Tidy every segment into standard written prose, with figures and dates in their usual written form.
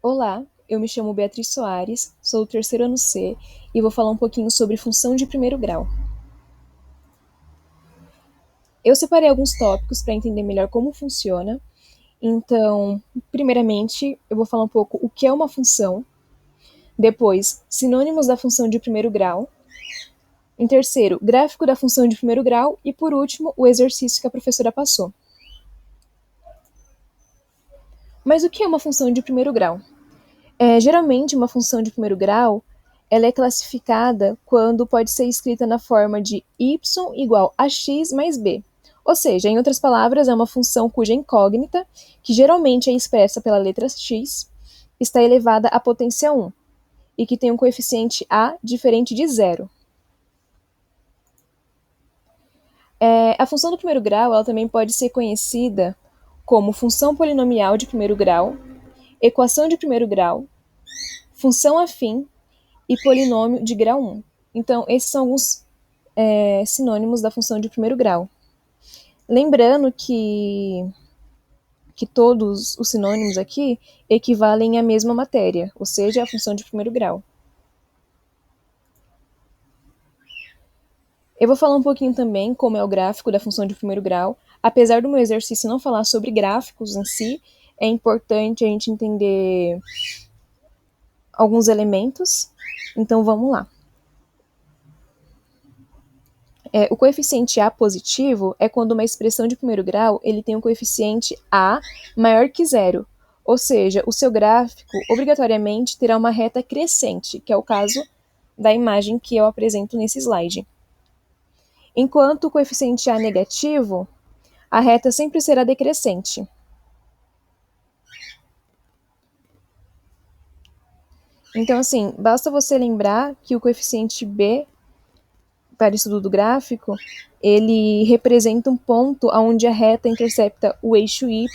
Olá, eu me chamo Beatriz Soares, sou do terceiro ano C e vou falar um pouquinho sobre função de primeiro grau. Eu separei alguns tópicos para entender melhor como funciona. Então, primeiramente, eu vou falar um pouco o que é uma função, depois, sinônimos da função de primeiro grau, em terceiro, gráfico da função de primeiro grau e, por último, o exercício que a professora passou. Mas o que é uma função de primeiro grau? Geralmente, uma função de primeiro grau ela é classificada quando pode ser escrita na forma de y igual a x mais b. Ou seja, em outras palavras, é uma função cuja incógnita, que geralmente é expressa pela letra x, está elevada à potência 1 e que tem um coeficiente a diferente de zero. A função do primeiro grau ela também pode ser conhecida como função polinomial de primeiro grau, equação de primeiro grau, função afim e polinômio de grau 1. Então, esses são alguns sinônimos da função de primeiro grau. Lembrando que todos os sinônimos aqui equivalem à mesma matéria, ou seja, a função de primeiro grau. Eu vou falar um pouquinho também como é o gráfico da função de primeiro grau. Apesar do meu exercício não falar sobre gráficos em si, é importante a gente entender alguns elementos. Então, vamos lá. O coeficiente A positivo é quando uma expressão de primeiro grau ele tem um coeficiente A maior que zero, ou seja, o seu gráfico obrigatoriamente terá uma reta crescente, que é o caso da imagem que eu apresento nesse slide. Enquanto o coeficiente A negativo, a reta sempre será decrescente. Então, assim, basta você lembrar que o coeficiente B para estudo do gráfico, ele representa um ponto onde a reta intercepta o eixo y,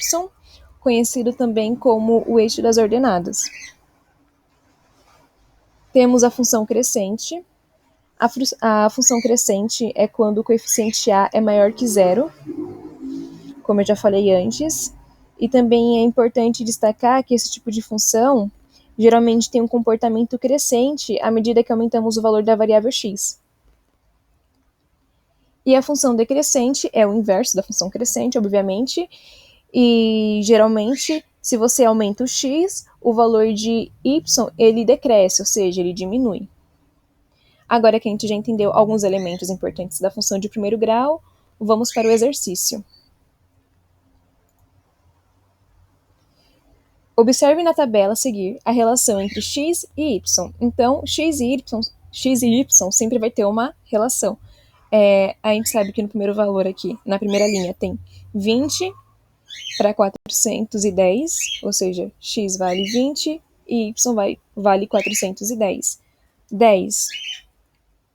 conhecido também como o eixo das ordenadas. Temos a função crescente. A função crescente é quando o coeficiente A é maior que zero, como eu já falei antes. E também é importante destacar que esse tipo de função geralmente tem um comportamento crescente à medida que aumentamos o valor da variável x. E a função decrescente é o inverso da função crescente, obviamente, e geralmente, se você aumenta o x, o valor de y ele decresce, ou seja, ele diminui. Agora que a gente já entendeu alguns elementos importantes da função de primeiro grau, vamos para o exercício. Observe na tabela a seguir a relação entre x e y. Então, x e y sempre vai ter uma relação. A gente sabe que no primeiro valor aqui, na primeira linha, tem 20 para 410, ou seja, x vale 20 e y vale 410. 10,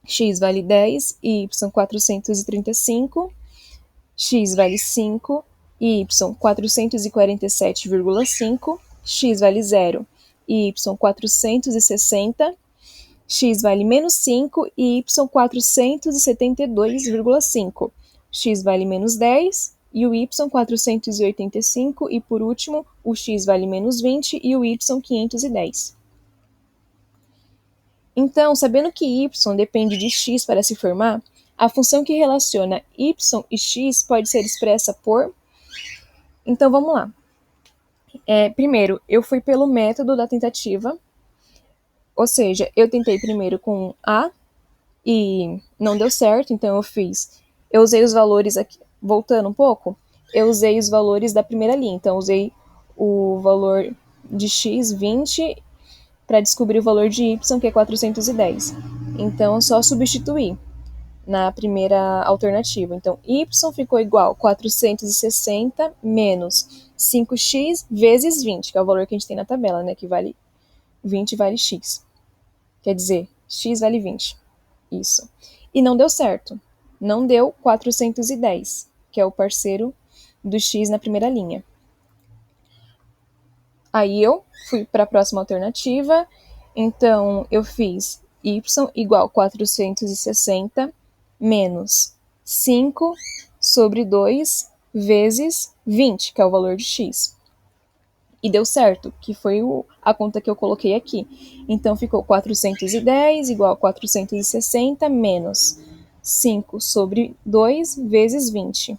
x vale 10 e y 435, x vale 5 e y 447,5, x vale 0 e y 460, x vale menos 5 e y 472,5, x vale menos 10 e o y 485 e, por último, o x vale menos 20 e o y 510. Então, sabendo que y depende de x para se formar, a função que relaciona y e x pode ser expressa por... Então, vamos lá. Primeiro, eu fui pelo método da tentativa, ou seja, eu tentei primeiro com A e não deu certo, então eu usei os valores aqui, voltando um pouco, eu usei os valores da primeira linha, então usei o valor de x, 20, para descobrir o valor de y, que é 410. Então, só substituir na primeira alternativa. Então, y ficou igual a 460 menos 5x vezes 20, que é o valor que a gente tem na tabela, né? Que vale 20 vale x. Quer dizer, x vale 20. Isso. E não deu certo. Não deu 410, que é o parceiro do x na primeira linha. Aí eu fui para a próxima alternativa. Então, eu fiz y igual a 460 menos 5 sobre 2 vezes 20, que é o valor de x. e deu certo, que foi a conta que eu coloquei aqui. Então ficou 410 igual a 460 menos 5 sobre 2 vezes 20.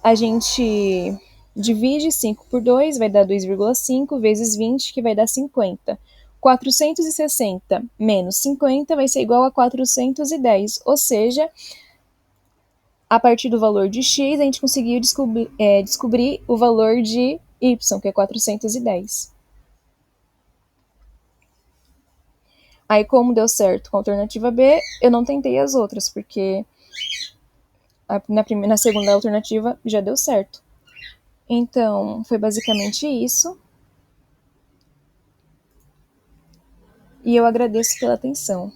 A gente divide 5 por 2, vai dar 2,5 vezes 20, que vai dar 50. 460 menos 50 vai ser igual a 410, ou seja, a partir do valor de x, a gente conseguiu descobrir o valor de y, que é 410. Aí, como deu certo com a alternativa B, eu não tentei as outras, porque na segunda alternativa já deu certo. Então, foi basicamente isso. E eu agradeço pela atenção.